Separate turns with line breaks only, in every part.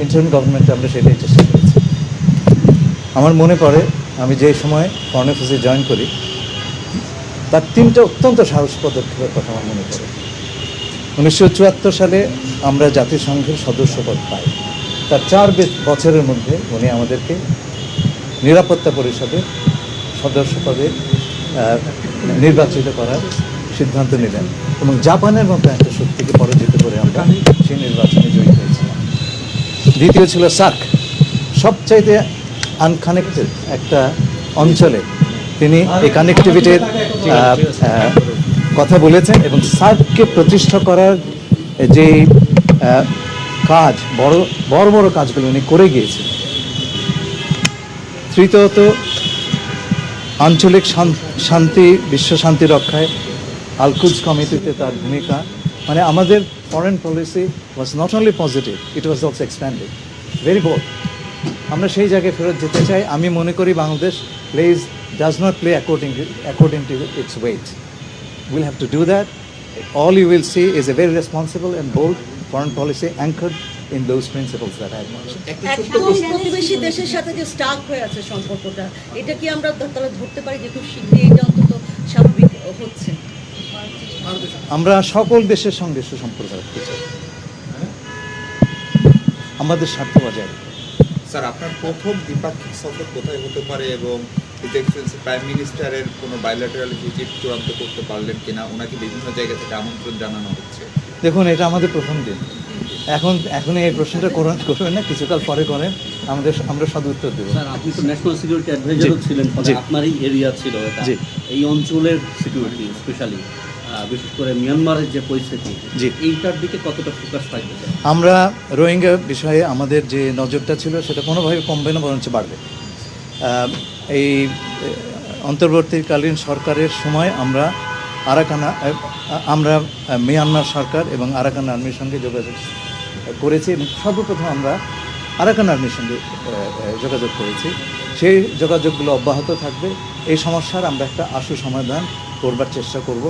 Interim গভর্নমেন্টে আমরা সেটাই চেষ্টা করেছি। আমার মনে পড়ে আমি যে সময় ফরেন অফিসে জয়েন করি, তার 3টা অত্যন্ত সাহস পদক্ষেপের কথা আমার মনে পড়ে। 1974 সালে আমরা জাতিসংঘের সদস্যপদ পাই। তার 4 বছরের মধ্যে উনি আমাদেরকে নিরাপত্তা পরিষদের সদস্যপদে নির্বাচিত করার সিদ্ধান্ত নিলেন এবং জাপানের মতো একটা শক্তিকে পরাজিত করে আমরা সেই নির্বাচনে জয়ী হয়েছিলাম। দ্বিতীয় ছিল সার্ক, সবচাইতে আনকানেক্টেড একটা অঞ্চলে তিনি এই কানেক্টিভিটির কথা বলেছেন এবং সার্ককে প্রতিষ্ঠা করার যে কাজ, বড় বড় বড় কাজগুলো উনি করে গিয়েছেন। তৃতীয়ত আঞ্চলিক শান্তি, বিশ্ব শান্তি রক্ষায় আল-কুদস কমিটিতে তার ভূমিকা, মানে আমাদের foreign policy was not only positive, it was also expanded, very bold. আমরা সেই জায়গায় ফেরত যেতে চাই। আমি মনে করি Bangladesh does not play according to its weight. We'll have to do that. All you will see is a very responsible and bold foreign policy anchored in those principles that I mentioned.
প্রতিবেশী দেশের সাথে যে Starc হয়ে আছে সম্পর্কটা, এটা কি আমরা তাহলে ধরতে পারি যে খুব শীঘ্রই এটা অন্তত স্বাভাবিক হচ্ছে?
আমরা সকল দেশের সঙ্গে সুসম্পর্ক রাখতে চাই, আমাদের স্বার্থ বজায় রাখতে।
স্যার, আপনার প্রথম দ্বিপাক্ষিক সফর কোথায় হতে পারে এবং হিজ এক্সেলেন্সি প্রাইম মিনিস্টারের কোনো বাইল্যাটারাল ভিজিট চূড়ান্ত করতে পারলেন কিনা? ওনাকে বিভিন্ন জায়গা থেকে আমন্ত্রণ জানানো হচ্ছে।
দেখুন, এটা আমাদের প্রথম দিন। এখন এই প্রশ্নটা করবেন না, কিছুকাল পরে করেন, আমরা সদ উত্তর দেবো।
স্যার, আপনি তো ন্যাশনাল সিকিউরিটি অ্যাডভাইজারও ছিলেন, ফলে আপনারই এরিয়া ছিল এটা, এই অঞ্চলের সিকিউরিটি স্পেশালি, বিশেষ করে মিয়ানমারের যে পরিস্থিতি, এইটার দিকে কতটা ফোকাস থাকবে?
আমরা রোহিঙ্গা বিষয়ে আমাদের যে নজরটা ছিল সেটা কোনোভাবে কমবে না, বরঞ্চ বাড়বে। এই অন্তর্বর্তীকালীন সরকারের সময় আমরা মিয়ানমার সরকার এবং আরাকান আর্মির সঙ্গে যোগাযোগ করেছি এবং সর্বপ্রথম আমরা আরাকান আর্মির সঙ্গে যোগাযোগ করেছি। সেই যোগাযোগগুলো অব্যাহত থাকবে। এই সমস্যার আমরা একটা আশু সমাধান করবার চেষ্টা করব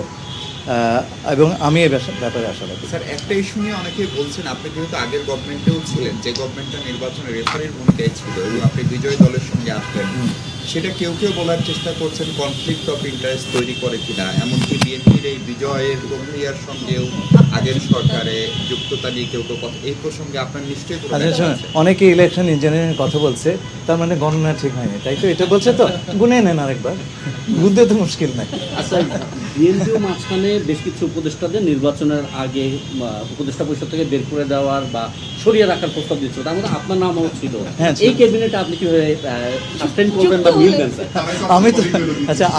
এবং আমি এই ব্যাপারে আশা রাখি।
স্যার, একটা ইস্যু নিয়ে অনেকেই বলছেন, আপনি যেহেতু আগের গভর্নমেন্টেও ছিলেন, যে গভর্নমেন্টটা নির্বাচনে রেফারির ভূমিকায় ছিল এবং আপনি বিজয়ী দলের সঙ্গে আসলেন, সেটা কেউ বলার চেষ্টা করছেন কনফ্লিক্ট অফ ইন্টারেস্ট তৈরি করে কিনা, এমনকি বিএনপির এই বিজয়ের প্রক্রিয়ার সঙ্গেও আগের সরকারে যুক্ততা নিয়ে কেউ কথা, এই প্রসঙ্গে আপনার নিশ্চয়ই
অনেকে ইলেকশন ইঞ্জিনিয়ারিং কথা বলছে, তার মানে গণনা ঠিক হয়নি, তাই তো? এটা বলছে তো, গুনে নেন আরেকবার, বুঝতে তো মুশকিল নাই।
আচ্ছা, বিএনপিও মাঝখানে বেশ কিছু উপদেষ্টাদের নির্বাচনের আগে উপদেষ্টা পরিষদ থেকে বের করে দেওয়ার বা সরিয়ে রাখার প্রস্তাব দিচ্ছিল, তার মধ্যে আপনার নামও ছিল। এই ক্যাবিনেটে আপনি কিভাবে সাসপেন্ড করবেন বা নিলবেন?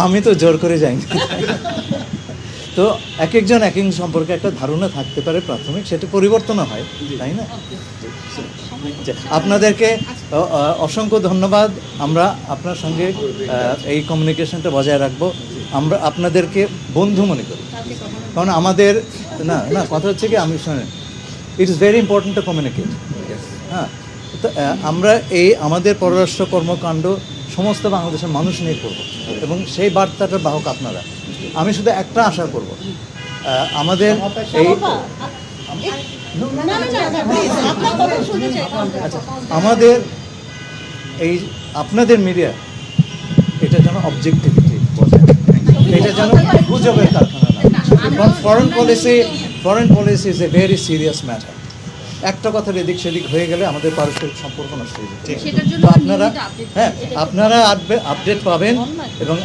আমি তো জোর করে যাইনি। তো এক একজন সম্পর্কে একটা ধারণা থাকতে পারে প্রাথমিক, সেটা পরিবর্তনও হয়, তাই না? আপনাদেরকে অসংখ্য ধন্যবাদ। আমরা আপনার সঙ্গে এই কমিউনিকেশনটা বজায় রাখবো। আমরা আপনাদেরকে বন্ধু মনে করি, কারণ আমাদের কথা হচ্ছে কি, আমি শোনেন, it is very important to communicate. হ্যাঁ, তো আমরা আমাদের পররাষ্ট্র কর্মকাণ্ড সমস্ত বাংলাদেশের মানুষ নিয়ে করব এবং সেই বার্তাটার বাহক আপনারা। আমি শুধু একটা আশা করব, আমাদের আপনাদের মিডিয়া এটা যেন অবজেক্টিভিটি বজায়, এটা যেন গুজবের কারখানা না। কারণ foreign policy is a very serious matter. একটা কথার এদিক সেদিক হয়ে গেলে আমাদের পারস্পরিক সম্পর্ক নষ্ট হয়ে যাবে। তো আপনারা আপডেট পাবেন এবং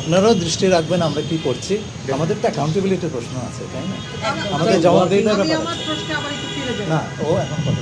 আপনারাও দৃষ্টি রাখবেন আমরা কি করছি। আমাদের তো অ্যাকাউন্টেবিলিটির প্রশ্ন আছে, তাই না? আমাদের জবাবদিহিতার ব্যাপার না। ও এখন কথা